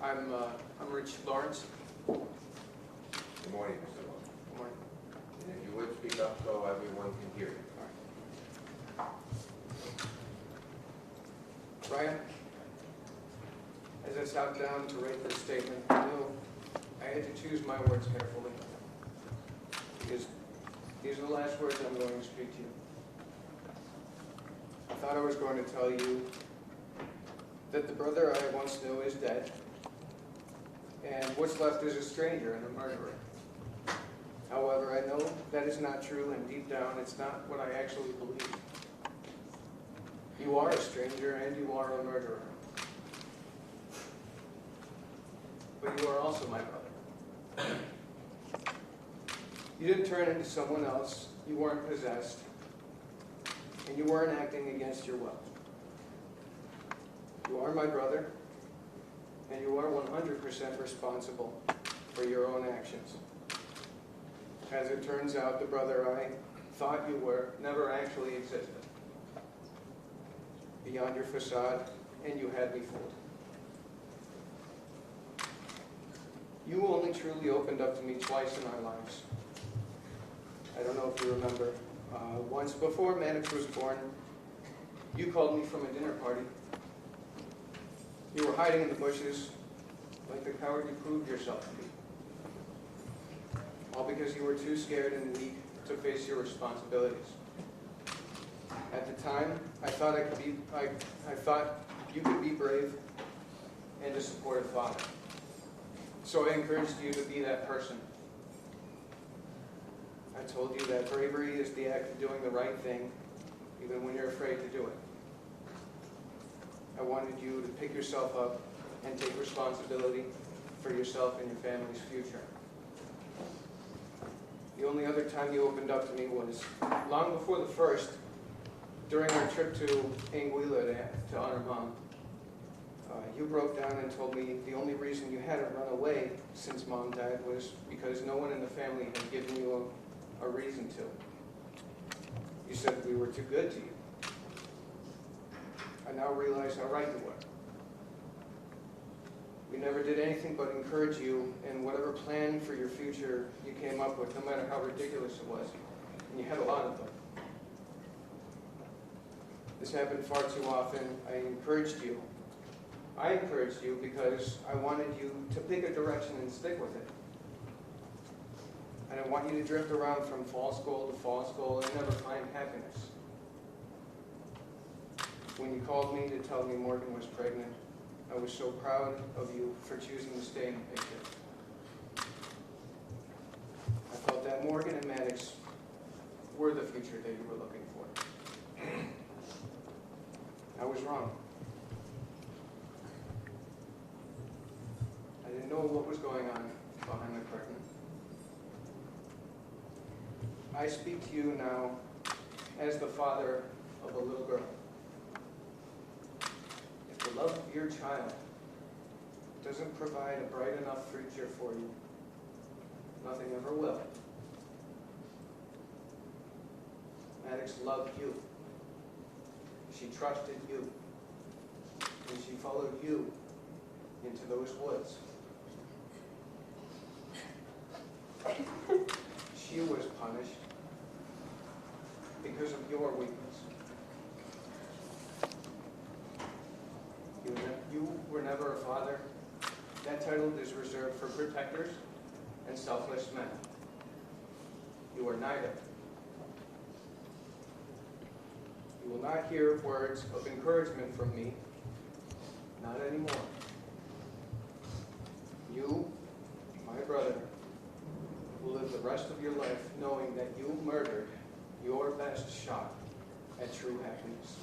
I'm Rich Lawrence. Good morning, Mr. Long. Good morning. And if you would speak up so everyone can hear you. Brian, as I sat down to write this statement, I knew I had to choose my words carefully, because these are the last words I'm going to speak to you. I thought I was going to tell you that the brother I once knew is dead, and what's left is a stranger and a murderer. However, I know that is not true, and deep down, it's not what I actually believe. You are a stranger, and you are a murderer. But you are also my brother. You didn't turn into someone else, you weren't possessed, and you weren't acting against your will. You are my brother, and you are 100% responsible for your own actions. As it turns out, the brother I thought you were never actually existed. Beyond your facade, and you had me fooled. You only truly opened up to me twice in our lives. I don't know if you remember. Once before Mannix was born, you called me from a dinner party. You were hiding in the bushes, like the coward you proved yourself to be. All because you were too scared and weak to face your responsibilities. At the time, I thought you could be brave and a supportive father. So I encouraged you to be that person. I told you that bravery is the act of doing the right thing, even when you're afraid to do it. I wanted you to pick yourself up and take responsibility for yourself and your family's future. The only other time you opened up to me was long before the first, during our trip to Anguilla to honor Mom. You broke down and told me the only reason you hadn't run away since Mom died was because no one in the family had given you a reason to. You said we were too good to you. I now realize how right you were. We never did anything but encourage you in whatever plan for your future you came up with, no matter how ridiculous it was. And you had a lot of them. This happened far too often. I encouraged you because I wanted you to pick a direction and stick with it. I didn't want you to drift around from false goal to false goal and never find happiness. When you called me to tell me Morgan was pregnant, I was so proud of you for choosing to stay in the picture. I felt that Morgan and Maddox were the future that you were looking for. I was wrong. I didn't know what was going on behind the curtain. I speak to you now as the father of a little girl. If the love of your child doesn't provide a bright enough future for you, nothing ever will. Maddox loved you. She trusted you. And she followed you into those woods. She was punished because of your weakness. You were never a father. That title is reserved for protectors and selfless men. You are neither. You will not hear words of encouragement from me, not anymore. You, my brother, will live the rest of your life knowing that you murdered your best shot at true happiness.